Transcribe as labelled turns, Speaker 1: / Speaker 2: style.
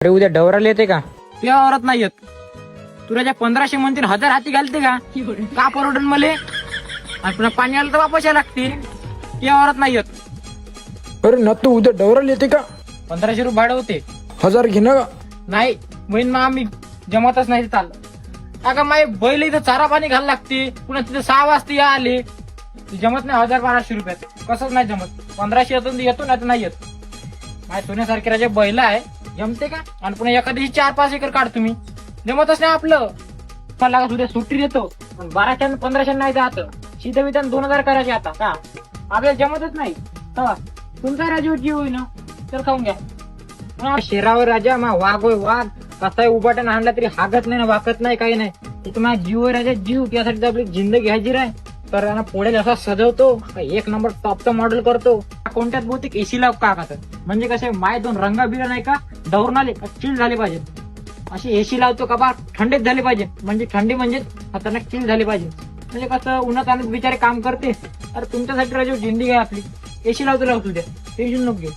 Speaker 1: अरे उद्या डवराला येते का? या औरत नाही येत. तुला 1500 म्हणतील 1000 हाती घालते का परवडन मले? आणि पुन्हा पाणी आलं तर वापस यायला लागतील. या औरत नाही येत.
Speaker 2: अरे नत्तू उद्या डवराला येते का?
Speaker 1: 1500 रुपये भाडं होते.
Speaker 2: 1000 घे ना.
Speaker 1: नाही बहीण मग आम्ही जमतच नाही चाललं. अगं माय बैल इथं चारा पाणी घालायला लागते. पुन्हा तिथे 6 वाजता या आले. जमत नाही. 1200 रुपयात कसंच नाही जमत. 1500 येतो नाही तर नाही येत. माझ्या सोन्यासारखे राजा बैल आहे, जमते का? आणि पुन्हा एका दिवशी 4-5 एकर काढ तुम्ही. जमतच नाही आपलं. मला उद्या सुट्टी देतो. 1200 आणि 1500 नाही जात. सीधं विधान 2000 करायचे आता का? आपल्याला जमतच नाही. तेव्हा तुमचा राजा जीव होई ना तर खाऊन घ्या. शेरावर राजा मा वाघ होय वाघ. कसाही उभाटन आणला तरी हागत नाही ना वाकत नाही काही नाही. तिथं माझा जीव आहे राजा जीव. त्यासाठी आपली जिंदगी घ्यायची राय. तर यांना पुढे असा सजवतो, एक नंबर टॉपचा मॉडेल करतो. कोणत्यात बहुतेक एसी लाव का म्हणजे कसे माय 2 रंगा बिरा नाही का डवरून आले चिल झाले पाहिजे. अशी एसी लावतो का बा थंडीत झाले पाहिजे. म्हणजे थंडी म्हणजे खतरनाक चिल झाली पाहिजे. म्हणजे कसं उन्हात आणत बिचारे काम करते. तर तुमच्यासाठी राजा जिंदगी आहे आपली. एसी लावतो द्या टेन्शन नको घेऊ.